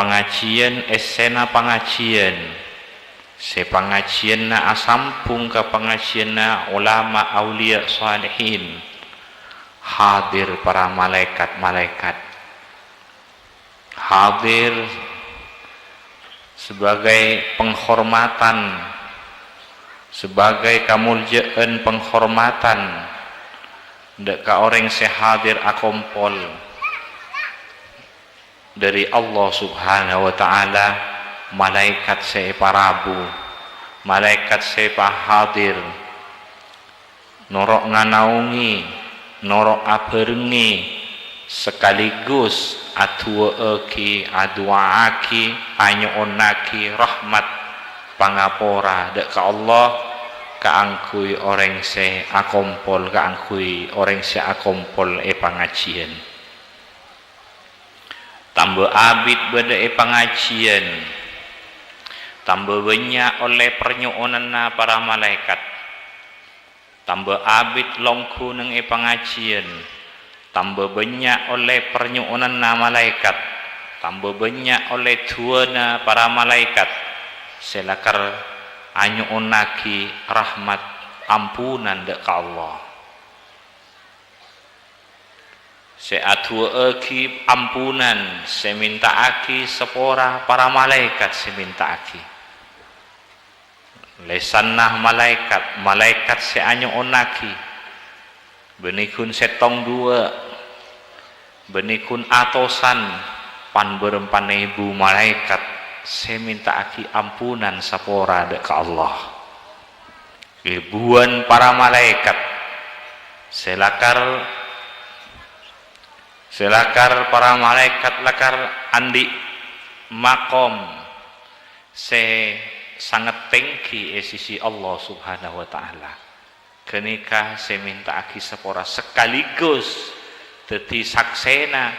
pengajian esena pengajian se pengajian na asampung ke pengajian na ulama aulia salihin hadir para malaikat-malaikat hadir sebagai penghormatan sebagai kamuljaan penghormatan dek ka orang se hadir akompol dari Allah subhanahu wa ta'ala malaikat se parabu malaikat se hadir norok nganaungi norok aberengi sekaligus atuaki aduaki anyoonaki rahmat pangapora dek ka Allah kaangkui orang se akompol kaangkui orang se akompol pengajian tambah abid beda pengajian tambah banyak oleh pernyoonan para malaikat tambah abid longku neng pengajian tambah banyak oleh pernyoonan malaikat tambah banyak oleh tuana para malaikat selakar anyoonaki rahmat ampunan dek ka Allah se atuaki ampunan se minta aki sepora para malaikat se minta aki lesannah malaikat se anyoonaki benikun setong dua benikun atosan pan berempan ibu malaikat saya minta aki ampunan sapora dek ka Allah ribuan para malaikat selakar para malaikat lakar andi makom se sangat tinggi sisi Allah subhanahu wa ta'ala kenika saya minta aki sepora sekaligus teti saksena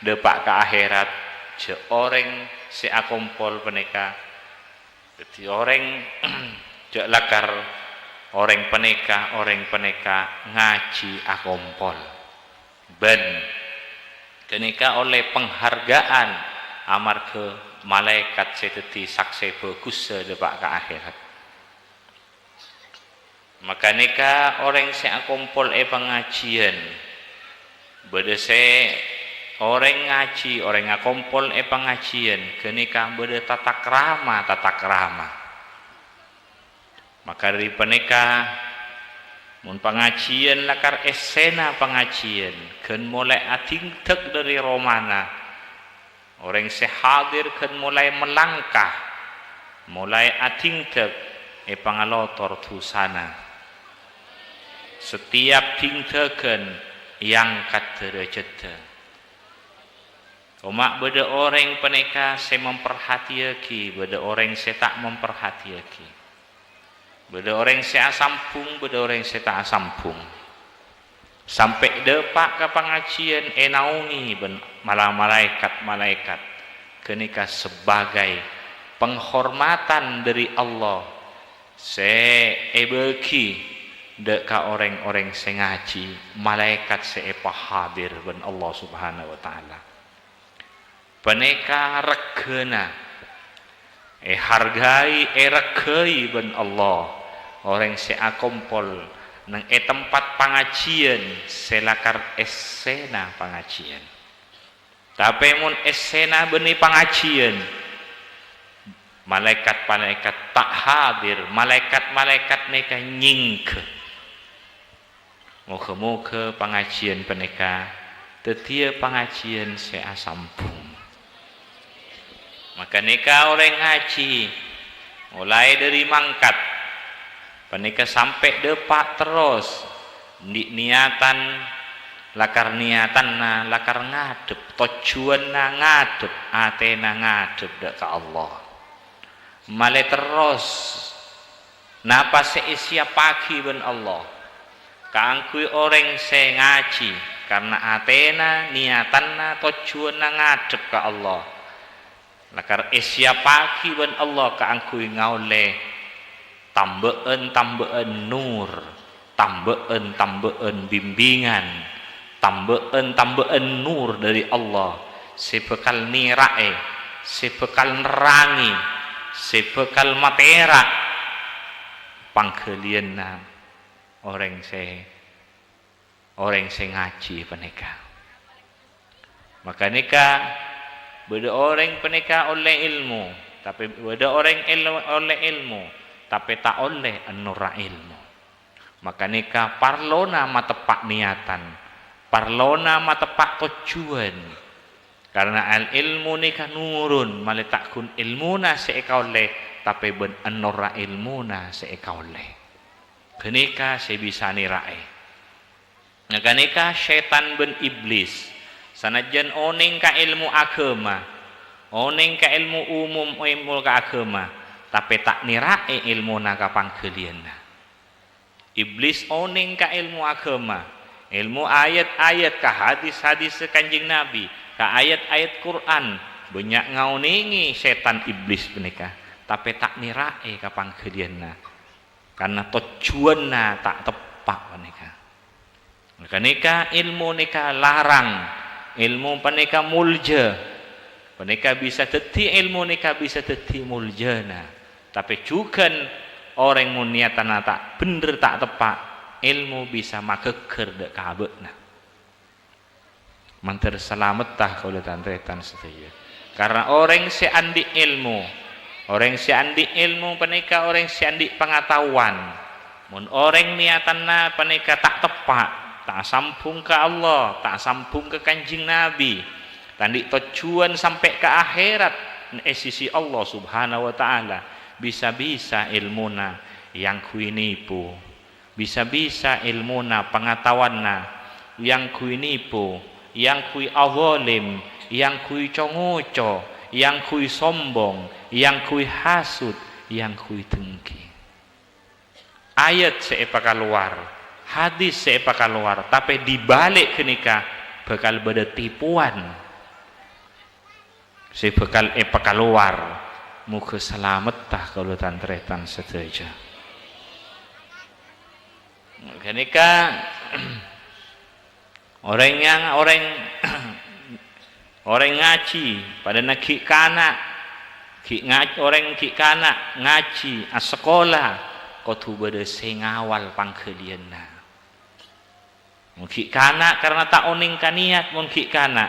depak ke akhirat je orang si akompol peneka teti orang je lakar orang peneka ngaji akompol ben kenika oleh penghargaan amar ke malaikat seteti sakse bagus depak ke akhirat maka nika orang se akompol pengajian beda se orang ngaji orang ngakompol pengajian kenika beda tata krama maka dari penika mun pengajian lakar esena pengajian ken mulai atingtek dari romana orang se hadir ken mulai melangkah mulai atingtek pangalotor tu sana setiap tingteken yang katerejeta omak beda orang peneka saya memperhatiaki beda orang saya tak memperhatiaki beda orang saya asampung beda orang saya tak asampung sampai depak ke pengajian naungi malah malaikat kenika sebagai penghormatan dari Allah saya beki dek ka orang-orang sing ngaji malaikat seepa hadir ben Allah subhanahu wa ta'ala peneka regena hargai regai ben Allah orang se akompol nang tempat pengajian selakar esena pengajian tapi mun esena beni pengajian malaikat-malaikat tak hadir malaikat-malaikat neka nyingke moga-moga pengajian peneka tetia pengajian saya asampung maka neka orang ngaji mulai dari mangkat peneka sampai depak terus niatan lakar ngadep tujuan ngadep atena ngadep dek ka Allah male terus napa seisia pagi ben Allah kaangkui orang se ngaji karena atena niatanna tujuanna ngadep ke Allah lakar isya pagi ben Allah kaangkui ngaule tambeen nur tambeen bimbingan tambeen nur dari Allah sebekal nirae sebekal nerangi, sebekal matera pangkelianna orang se ngaji peneka. Maka nika beda orang peneka oleh ilmu, tapi beda orang oleh ilmu, tapi tak oleh anura ilmu. Maka nika parlona matepak niatan, parlona matepak tujuan. Karena al ilmu nika nurun, maletakun ilmuna seeka oleh, tapi ben anura ilmuna seeka oleh. Kenika sebisa nirai. Maka nika syaitan ben iblis. Sanajan oning ka ilmu agama, oning ka ilmu umum, ilmu ka agama, tapi tak nirae ilmu naga pangkelianna. Iblis oning ka ilmu agama, ilmu ayat-ayat ka hadis-hadis Kanjeng Nabi, ka ayat-ayat Quran, banyak ngauningi setan iblis menika, tapi tak nirae ka pangkelianna. Karena tujuanna tak tepat menika. Maka nika ilmu nika larang. Ilmu paneka mulja, paneka bisa teti ilmu nika bisa teti muljana. Tapi juga orang muniatan tak bener tak tepat, ilmu bisa makeker dek kabetna. Manter selamat tah kalau tantretan setuju. Karena orang seandi ilmu, orang seandi ilmu paneka orang seandi pengetahuan. Mun orang niatanna paneka tak tepat, tak sambung ke Allah, tak sambung ke Kanjeng Nabi, tandik tujuan sampai ke akhirat sisi Allah Subhanahu wa taala, bisa-bisa ilmuna yang kui nipu, bisa-bisa ilmuna pengetahuanna yang kui nipu, yang kui azalim, yang kui congoco, yang kui sombong, yang kui hasud, yang kui dengki. Ayat seepa keluar, hadis sepa keluar, tapi dibalik kenika bakal beda tipuan, si bakal keluar, muka selamat tah kalau tantretan setuju. Kenika orang ngaji pada nak kana, orang kana ngaji sekolah, kau tu beda sengawal pangkelianna. Mungkin kana karena tak oning kaniat mungkin kana,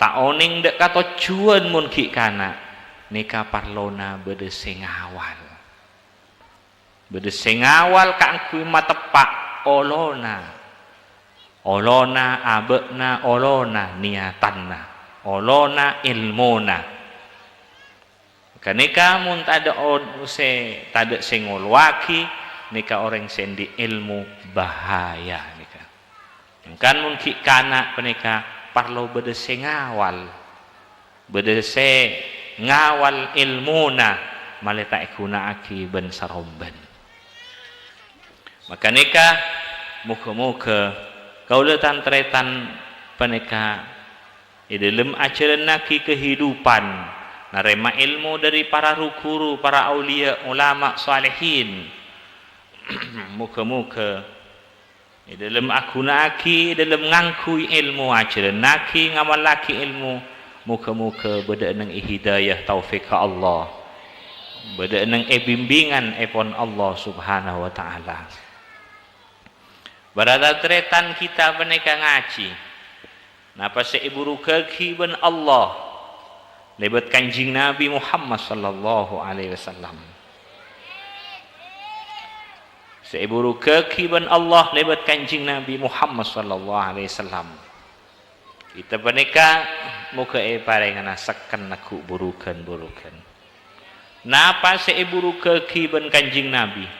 tak oning dek kata tujuan mungkin kana, nika parlona beda sengawal kang kui matepak olona abekna, olona niatanna, olona ilmona. Kenika mun tada tada sengolwaki, nika orang sendi ilmu bahaya nika. Kan mungkin kana penika parlo beda sengawal, beda ngawal ilmuna maleta ikuna aki ben saromben. Maka nika muka-muka kaula tantretan penika dalam ajaran naki kehidupan narema ilmu dari para guru, para aulia, ulama, salihin. Muka-muka dalam aku naki, dalam ngangkui ilmu ajaran naki, ngamal laki ilmu, muka-muka beda nang hidayah taufik ke Allah, beda nang bimbingan epon Allah Subhanahu wa taala. Berada tretan kita peneka ngaji, napa seiburu kaki ben Allah, lebat Kanjeng Nabi Muhammad sallallahu alaihi wasallam. Seiburu kaki ben Allah lebat Kanjeng Nabi Muhammad sallallahu alaihi wasallam. Kita peneka muka parengan asakan naku burukan. Napa seiburu kaki ben Kanjeng Nabi?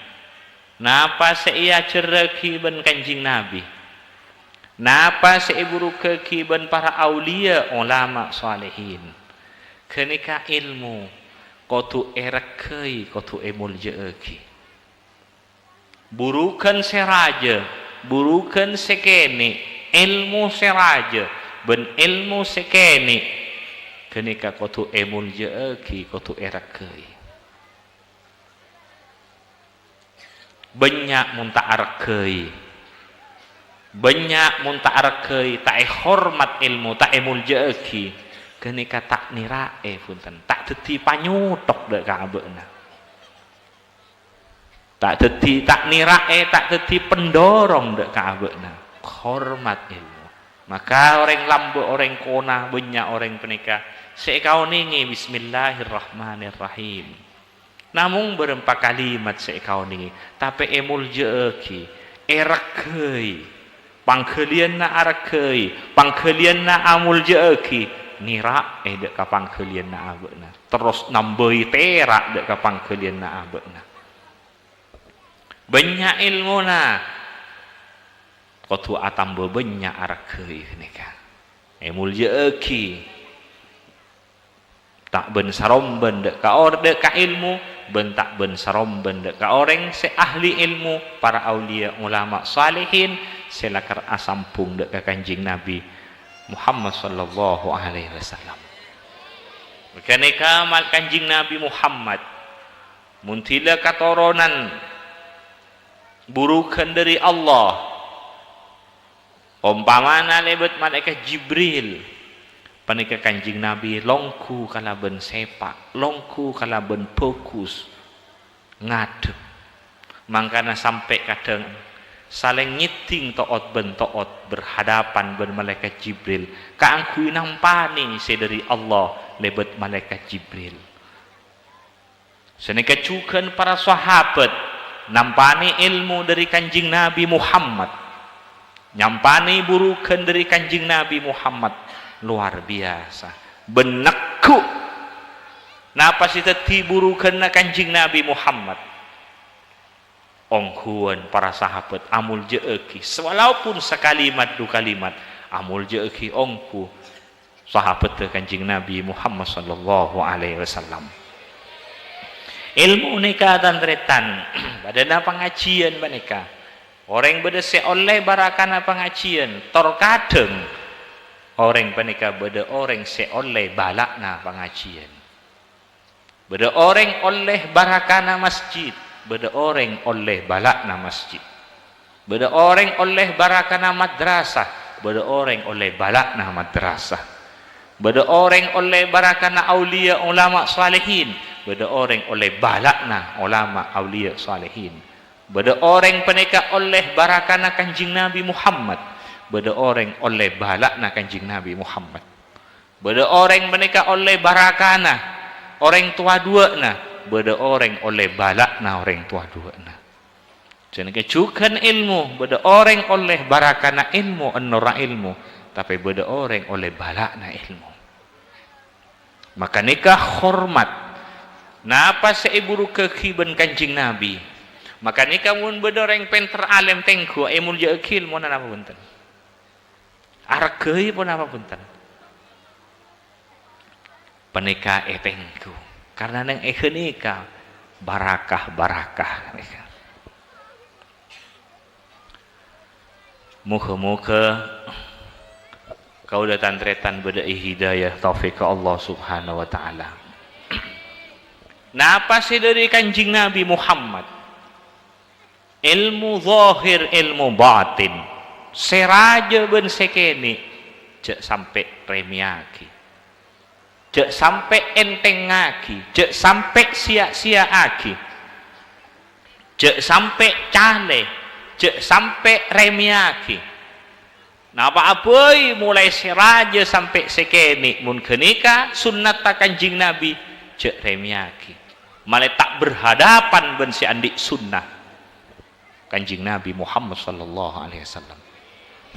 Napa seia ceraki ben Kanjeng Nabi? Napa seiburu kaki ben para aulia, ulama, salihin? Kenika ilmu kotu erakai, kotu emuljaaki. Burukan seraja, burukan sekene, ilmu seraja, ben ilmu sekene. Kenika kotu emuljaaki, kotu erakai. Banyak munta arakai, banyak munta arakai, tak hormat ilmu, tak emuljaaki. kenika tak nirae punten, tak dadi panyutok dek kabeuna, tak dadi tak nirae, tak dadi pendorong dek kabeuna. Hormat ilmu. Maka orang lambu, orang kona, banyak orang penika sekau ningi bismillahirrahmanirrahim. Namun berempat kalimat sekau ningi, tapi emul jeeki, erakei, pangkelian na arakei, pangkelian na amul jeeki. Nira dek ka pangkelian na abeuna, terus nambahi terak dek ka pangkelian na abeuna. Banyak ilmu na kotu atam banyak arakei nika emul jeeki tak ben saromben dek ka dek ka ilmu, ben tak ben saromben dek ka orang se ahli ilmu, para aulia ulama salihin selakar asampung dek ka Kanjeng Nabi Muhammad sallallahu alaihi wasallam. Kenika mal Kanjeng Nabi Muhammad muntila katoronan burukan dari Allah, umpamana lebet malaikat Jibril panika Kanjeng Nabi longku kalaben sepak, longku kalaben fokus ngadep, mangkana sampai kadang saling nyiting toot ben toot berhadapan ben malaikat Jibril kaangku nampani dari Allah lebet malaikat Jibril. Senika cukan para sahabat nampani ilmu dari Kanjeng Nabi Muhammad, nyampani burukan dari Kanjeng Nabi Muhammad, luar biasa benekku napa sih teti burukan na Kanjeng Nabi Muhammad. Ongkuan para sahabat amul jeeki, walaupun sekalimat dua kalimat amul jeeki ongku sahabat Kanjeng Nabi Muhammad sallallahu alaihi wasallam. Ilmu nika dan retan badana pengajian banika orang beda seoleh barakana pengajian terkadang orang banika beda orang seoleh balakna pengajian, beda orang oleh barakana masjid, beda orang oleh balakna masjid, beda orang oleh barakana madrasah, beda orang oleh balakna madrasah, beda orang oleh barakana aulia ulama salihin, beda orang oleh balakna ulama aulia salihin, beda orang penika oleh barakana Kanjeng Nabi Muhammad, beda orang oleh balakna Kanjeng Nabi Muhammad, beda orang penika oleh barakana orang tua dua na, beda orang oleh balakna orang tua dua na. Jadi kecukan ilmu, beda orang oleh barakana ilmu enora ilmu, tapi beda orang oleh balakna ilmu. Maka nikah hormat. Napa seiburu kekiban Kanjeng Nabi? Maka nikah mun beda orang penter alim tengku emul jeekil mun apa punten. Argei pun apa punten. Penika tengku. Karena neng nikah barakah nikah. Muka-muka kau datang tretan beda hidayah taufik Allah subhanahu wa ta'ala. Napa sih dari Kanjeng Nabi Muhammad? Ilmu zahir, ilmu batin. Seraja ben sekeni cek sampai remiaki. Cek sampai enteng ngaki, cek sampai sia-sia aki, cek sampai cale, cek sampai remiaki. Napa apoi mulai seraja sampai sekeni mun kenika sunnat Kanjeng Nabi cek remiaki. Malah tak berhadapan ben si andik sunnah Kanjeng Nabi Muhammad sallallahu alaihi wasallam.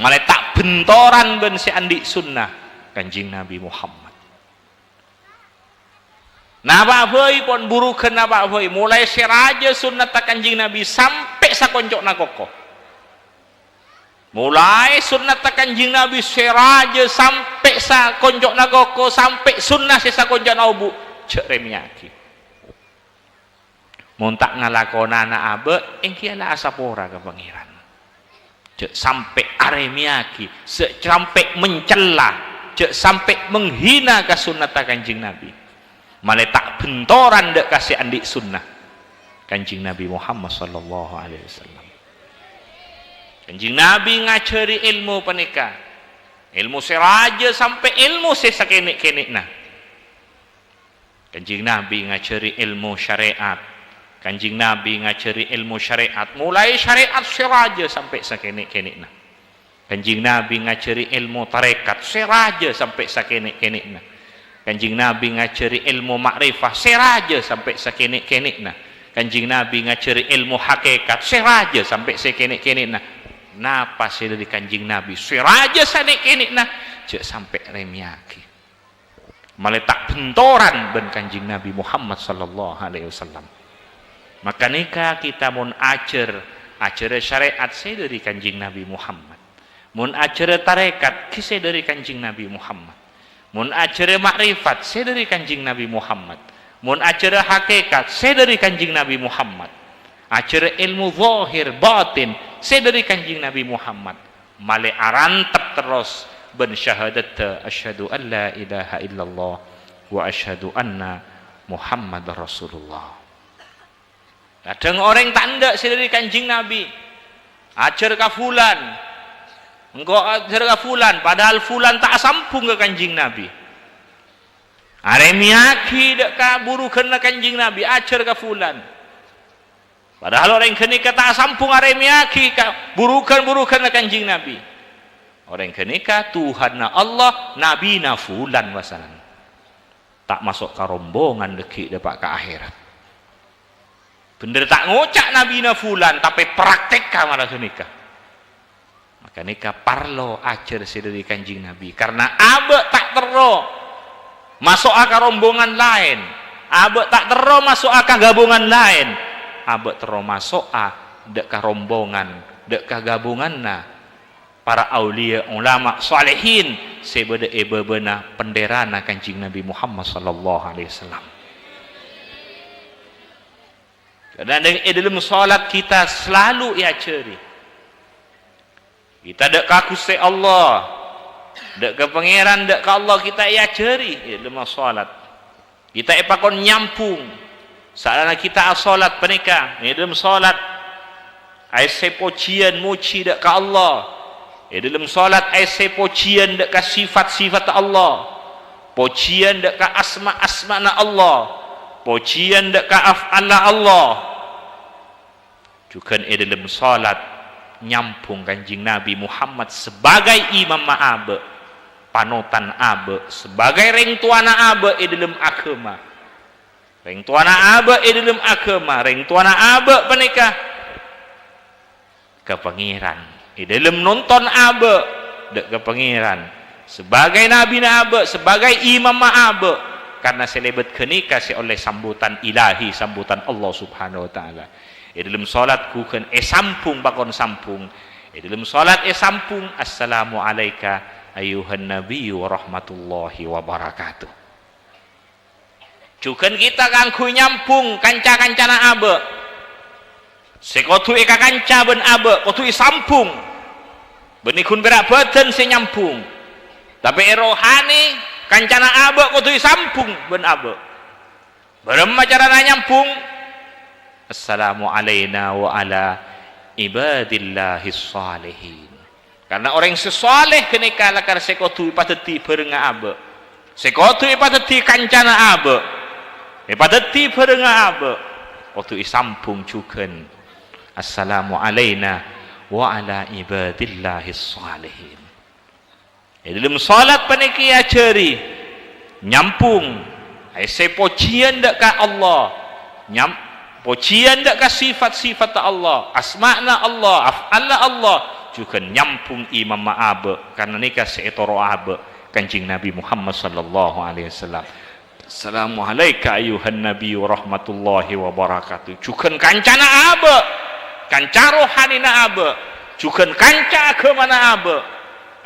Malah tak bentoran ben si andik sunnah Kanjeng Nabi Muhammad. Napa boy pun burukan napa boy mulai seraja sunnat Kanjeng Nabi sampai sakoncok nakoko. Mulai sunnat Kanjeng Nabi seraja sampai sakoncok nakoko sampai sunnah sakoncok naubu cek remiaki. Muntak ngalakonana abe engkiala asapora ke pangeran. Cek sampai aremiaki, sampai mencela, cek sampai menghina ke sunnat Kanjeng Nabi. Malah tak bentoran dek kasih andik sunnah Kanjeng Nabi Muhammad sallallahu alaihi wasallam. Kanjeng Nabi ngajari ilmu penika ilmu seraja sampai ilmu sesakenik-kenik nah. Kanjeng Nabi ngajari ilmu syariat. Kanjeng Nabi ngajari ilmu syariat mulai syariat seraja sampai sakenik-kenik nah. Kanjeng Nabi ngajari ilmu tarekat seraja sampai sakenik-kenik nah. Kanjeng Nabi ngajari ilmu makrifah seraja sampai sakenik-kenik nah. Kanjeng Nabi ngajari ilmu hakikat seraja sampai sakenik-kenik nah. Napa sih dari kanjeng Nabi seraja sakenik-kenik nah cek sampai remiaki meletak bentoran ben kanjeng Nabi Muhammad sallallahu alaihi wasallam. Maka nikah kita mun ajar syariat saya dari kanjeng Nabi Muhammad, mun ajar tarekat kisah dari kanjeng Nabi Muhammad, mun ajar makrifat saya dari kanjeng Nabi Muhammad, mun ajar hakikat saya dari kanjeng Nabi Muhammad, ajar ilmu zahir batin saya dari kanjeng Nabi Muhammad. Male arantep terus ben syahadat asyhadu an la ilaha illallah wa asyhadu anna Muhammadar Rasulullah. Kadang orang tak ndak dari kanjeng Nabi ajar ka fulan engko ajar ka fulan padahal fulan tak sampung ke kanjeng Nabi. Aremiaki dak ka buru kena kanjeng Nabi ajar ka fulan padahal orang kenika tak sampung aremiaki ka burukan ke kanjeng Nabi. Orang kenika Tuhan na Allah Nabi na fulan wasalan tak masuk ke rombongan deki dapat ke akhirat. Bener tak ngocak Nabi na fulan tapi praktek kamar kenika. Maka nikah parlo ajar sedari kanjeng Nabi karena abe tak tero masuk ke rombongan lain, abe tak tero masuk ke gabungan lain, abe tero masuk dek ke rombongan dek ke gabungan na para aulia ulama salihin sebeda ebebena penderana kanjeng Nabi Muhammad sallallahu alaihi wasallam. Dan dalam salat kita selalu ceri kita dek ka Gusti Allah, dek ke pangeran, dek ke Allah kita ceri dalam salat. Kita pakon nyampung saat kita salat penika dalam salat ai pujian muji dek ke Allah. Dalam salat ai pujian dek ka sifat-sifat Allah, pujian dek ka asma-asma na Allah, pujian dek ka af'ala Allah. Juga dalam salat nyampung kanjeng Nabi Muhammad sebagai imam ma'abe, panutan abe, sebagai reng tuana abe dalam agama. Reng tuana abe dalam agama, reng tuana abe penikah ke pangeran. Dalam nonton abe dek ke pangeran sebagai nabi na abe, sebagai imam ma'abe karena selebat kenika oleh sambutan ilahi, sambutan Allah subhanahu wa ta'ala. Dalam salat kuken sampung bakon sampung. Dalam salat sampung assalamu alayka ayuhan nabiyyu wa rahmatullahi wa barakatuh. Cukan kita kangku nyampung kanca-kancana abe. Sekotu eka kanca ben abe, kotu sampung. Benikun berak badan se nyampung. Tapi rohani kancana abe kotu sampung ben abe. Berema carana nyampung? Assalamu alayna wa ala ibadillahis salihin. Karena orang sesoleh kenika lakar sekotu ipateti berenga abe. Sekotu ipateti kancana abe. Ipateti berenga abe. Kotu isampung cuken. Assalamu alayna wa ala ibadillahis salihin. Dalam salat paniki ajari nyampung ai pujian dak ka Allah. Pujian dak ka sifat-sifat Allah, asma'na Allah, af'alna Allah, juga nyampung imam ma'abe karena nikah seetoro abe kanjeng Nabi Muhammad sallallahu alaihi wasallam. Assalamu alayka ayuhan nabi wa rahmatullahi wa barakatuh. Juga kancana abe, kanca rohanina abe, juga kanca agamana abe,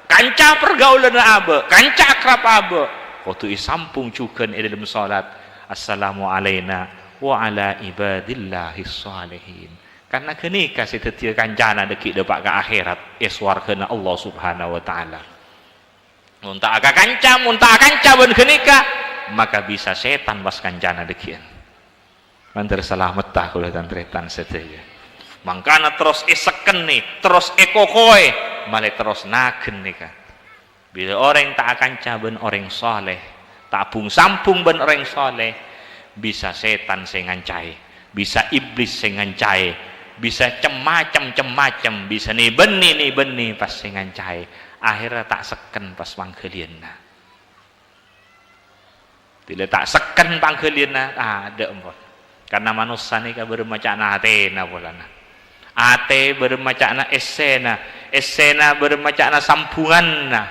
kanca pergaulan abe, kanca akrab abe. Waktu isampung juga dalam salat assalamu alayna wa ala ibadillahis salihin. Karena kenika setetia kancana deki dapat ke akhirat eswarkana Allah subhanahu wa ta'ala. Muntah aka kanca ben kenika maka bisa setan pas kancana dekian. Mantar selamat tak kula tantretan setia. Mangkana terus eseken nih, terus ekokoe, malah terus nagen nika. Bila orang tak akan caben orang soleh, tak bung sampung ben orang soleh, bisa setan sing ngancai, bisa iblis sing ngancai, bisa cemacam, bisa nih beni pas sing ngancai, akhirnya tak seken pas panggelianna. Bila tak seken panggelianna, ada empon. Karena manusia ni kan bermacana atena bolana. Ate bermacana esena bermacana sambunganna.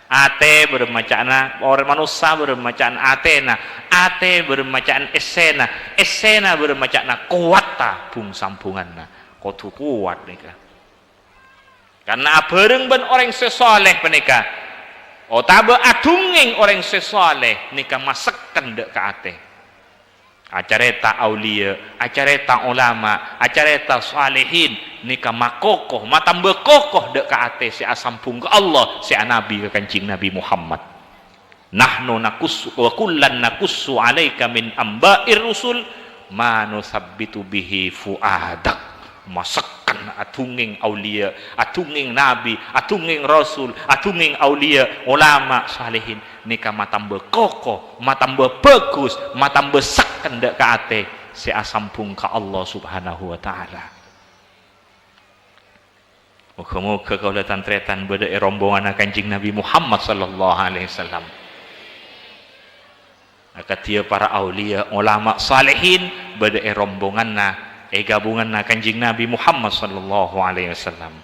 Ate bermacana orang manusia bermacana ate bermacana esena bermacana kuat bung sambunganna kudu kuat nika karena bareng ben orang sesoleh menika otabe adunging orang sesoleh nika maseken dek ke ate acareta aulia acareta ulama acareta salihin nika makokoh matambah kokoh dek ka ate si asampung ke Allah si nabi ke kancing Nabi Muhammad nahnu nakussu wa kullan nakussu alaika min amba'ir rusul ma nusabbitu bihi fuadak masakan atunging aulia atunging nabi atunging rasul atunging aulia ulama salihin nika matambah kokoh matambah bagus matambah seken dek ka ate si asampung ke Allah subhanahu wa ta'ala. Muka-muka kaulah tantretan beda rombongan kanjing Nabi Muhammad sallallahu alaihi wasallam. Akatia para aulia ulama salihin beda rombongan gabungan kanjing Nabi Muhammad sallallahu alaihi wasallam.